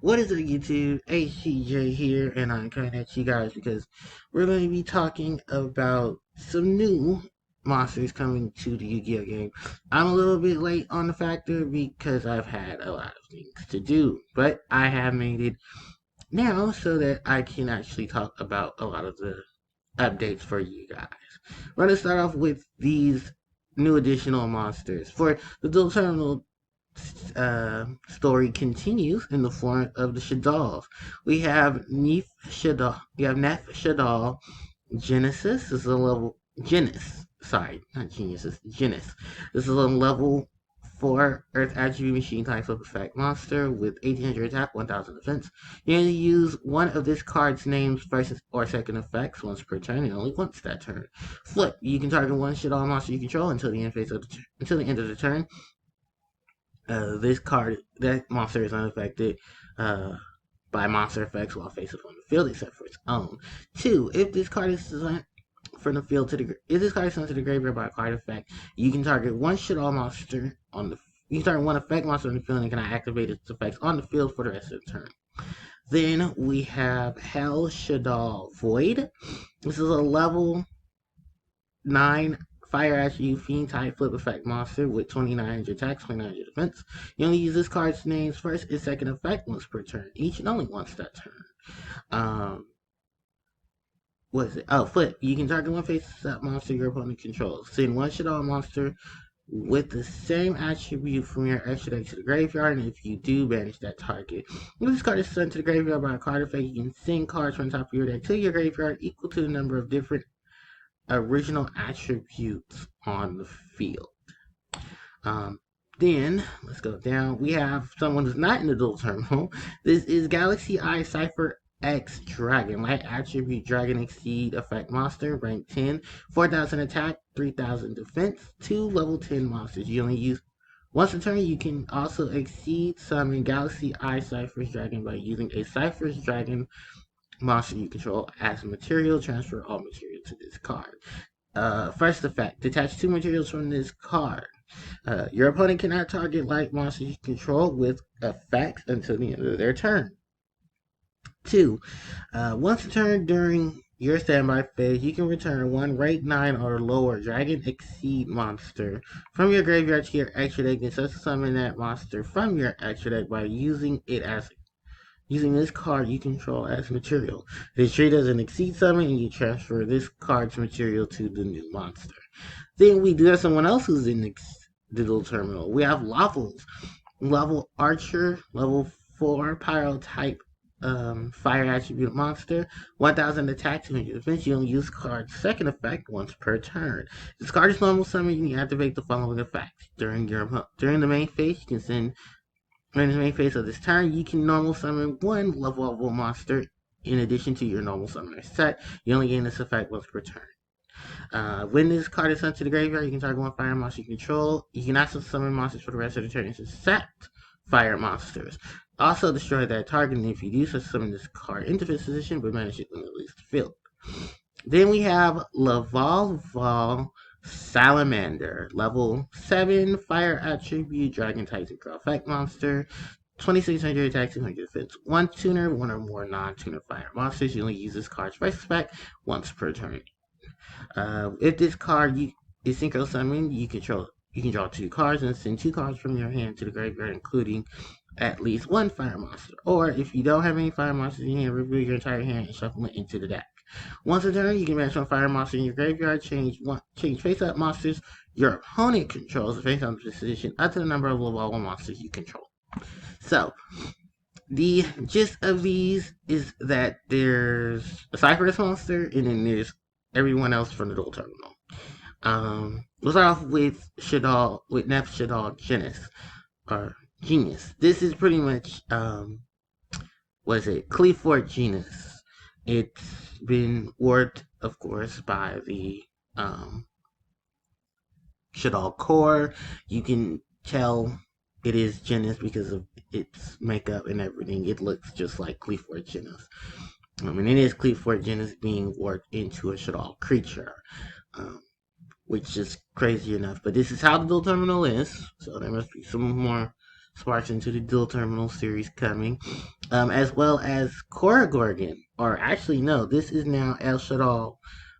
What is up, YouTube? HCJ here, and I'm coming at you guys because we're going to be talking about some new monsters coming to the Yu-Gi-Oh game. I'm a little bit late on the factor because I've had a lot of things to do, but I have made it now so that I can actually talk about a lot of the updates for you guys. We're going to start off with these new additional monsters. For the Dual Terminal story continues in the form of the Shadals. We have Nef Shadal Genesis. This is a level Genesis. Sorry, not geniuses. Genesis. This is a level 4 Earth Attribute Machine type of effect monster with 1800 attack, 1000 defense. You only use one of this card's names first or second effects once per turn, and only once that turn. Flip. You can target one Shadal monster you control until the end of the turn. That monster is unaffected by monster effects while face up on the field, except for its own. 2. If this card is sent from the field to the if this card is sent to the graveyard by a card effect, you can target one Shadal monster on the you can target one effect monster on the field and cannot activate its effects on the field for the rest of the turn. Then we have Hell Shadal Void. This is a level 9 Fire Attribute Fiend type flip effect monster with 2900 attacks, 2900 defense. You only use this card's name's first and second effect once per turn, each and only once that turn. What is it? Oh, flip. You can target one face-up monster your opponent controls. Send one Shadowrun monster with the same attribute from your extra deck to the graveyard, and if you do, banish that target. When this card is sent to the graveyard by a card effect, you can send cards from the top of your deck to your graveyard equal to the number of different original attributes on the field. Then let's go down. We have someone who's not in the dual terminal. This is Galaxy Eye Cipher X Dragon. Light attribute Dragon Exceed effect monster, rank 10, 4000 attack, 3000 defense, 2 level 10 monsters. You only use once a turn. You can also exceed summon Galaxy Eye Cipher's Dragon by using a Cipher's Dragon monster you control as material. Transfer all material to this card. First effect, detach 2 materials from this card. Your opponent cannot target light monsters you control with effects until the end of their turn. 2. Once a turn during your standby phase, you can return one rank 9 or lower Dragon Exceed monster from your graveyard to your extra deck and summon that monster from your extra deck by using this card you control as material. If it's treated as an Exceed summon, and you transfer this card's material to the new monster. Then we do have someone else who's in the dual terminal. We have Levels. Level Archer, level 4 Pyro type fire attribute monster, 1000 attack, 200 defense. You only use card's second effect once per turn. This card is normal summon. You can activate the following effects during the main phase. You can send during the main phase of this turn, you can normal summon one level monster in addition to your normal summoner set. You only gain this effect once per turn. When this card is sent to the graveyard, you can target one fire monster you control. You can also summon monsters for the rest of the turn except fire monsters. Also destroy that target, and if you do so, summon this card into this position, but manage it when it leaves the field. Then we have Laval Salamander, level 7 fire attribute, dragon type synchro effect monster, 2600 attack, 200 defense. One tuner, one or more non-tuner fire monsters. You only use this card's first effect once per turn. If this card is synchro summoned, you can draw 2 cards and send 2 cards from your hand to the graveyard, including at least one fire monster. Or if you don't have any fire monsters in your hand, reveal your entire hand and shuffle it into the deck. Once a turn, you can match one fire monster in your graveyard. Change face-up monsters your opponent controls the face-up position up to the number of level monsters you control. So, the gist of these is that there's a Cypherus monster, and then there's everyone else from the dual terminal. We'll start off with Nef Shadal Genius. This is pretty much, Cleafort Genus. It's been warped, of course, by the Shadal core. You can tell it is Genus because of its makeup and everything. It looks just like Cleafort Genus. And it is Cleafort Genus being warped into a Shadal creature, which is crazy enough. But this is how the dual terminal is, so there must be some more sparks into the Dual Terminal series coming, as well as Korrigorgon, or actually no, this is now El Shaddai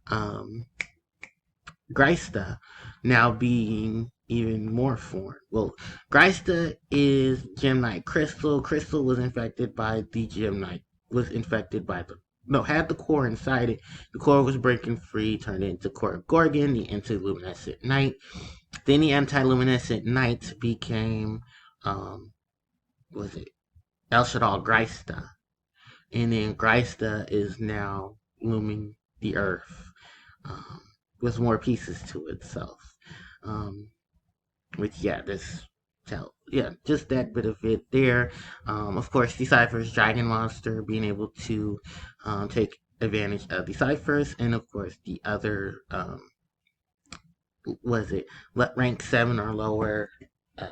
um, Greista now being even more foreign. Well, Greista is Gemnite Crystal. Crystal was infected by the Gemnite, was infected by the, no, had the core inside it. The core was breaking free, turned into Korrigorgon, the anti-luminescent knight. Then the anti-luminescent knight became, was it El Shaddai Greista? And then Greista is now looming the earth, um, with more pieces to itself. Um, which, yeah, just that bit of it there. Of course, Decipher's Dragon Monster being able to take advantage of Decipher's, and of course, the other, was it, rank 7 or lower, uh,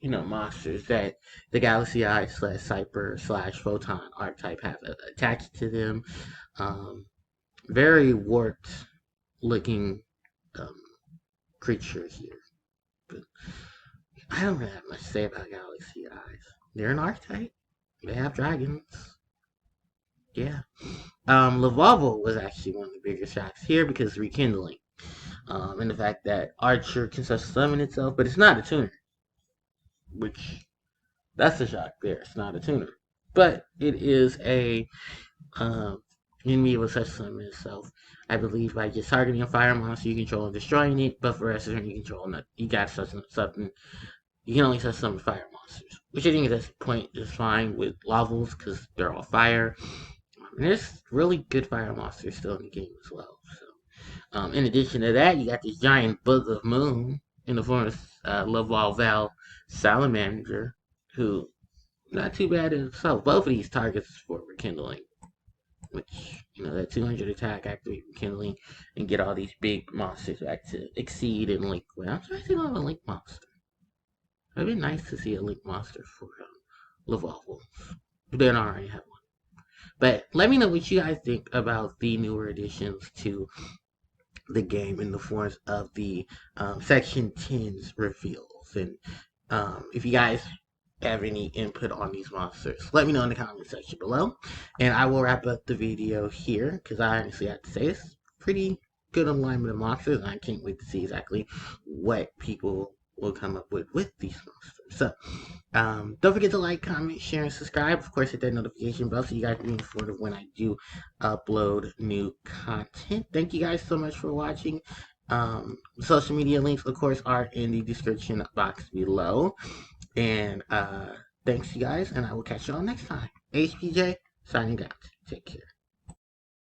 monsters that the Galaxy Eye slash Cypher slash Photon archetype have attached to them. Um, Very warped looking um, creatures here. But I don't really have much to say about Galaxy Eyes. They're an archetype. They have dragons. Yeah. Lavalvo was actually one of the bigger shocks here because rekindling. And the fact that Archer can such summon itself, but it's not a tuner. Which, that's a shock there. It's not a tuner. But it is a enemy with such summon itself. I believe by just targeting a fire monster you control and destroying it, but for rest of you control you got such something. You can only such summon fire monsters, which I think at this point is fine with levels because they're all fire. And there's really good fire monsters still in the game as well. So, in addition to that, you got this giant bug of moon in the form of Laval Val Salamander, who not too bad in itself. Both of these targets for rekindling, which, that 200 attack, activate rekindling, and get all these big monsters back to Exceed and Link. Well, I'm trying to think of a Link monster. It'd be nice to see a Link monster for Laval, but then I already have one. But let me know what you guys think about the newer additions to the game in the forms of the Section 10's reveals. And if you guys have any input on these monsters, let me know in the comment section below. And I will wrap up the video here because I honestly have to say it's pretty good alignment of monsters, and I can't wait to see exactly what people will come up with these monsters. So, don't forget to like, comment, share, and subscribe. Of course, hit that notification bell so you guys can be informed of when I do upload new content. Thank you guys so much for watching. Social media links, of course, are in the description box below. And thanks, you guys, and I will catch y'all next time. HPJ, signing out. Take care.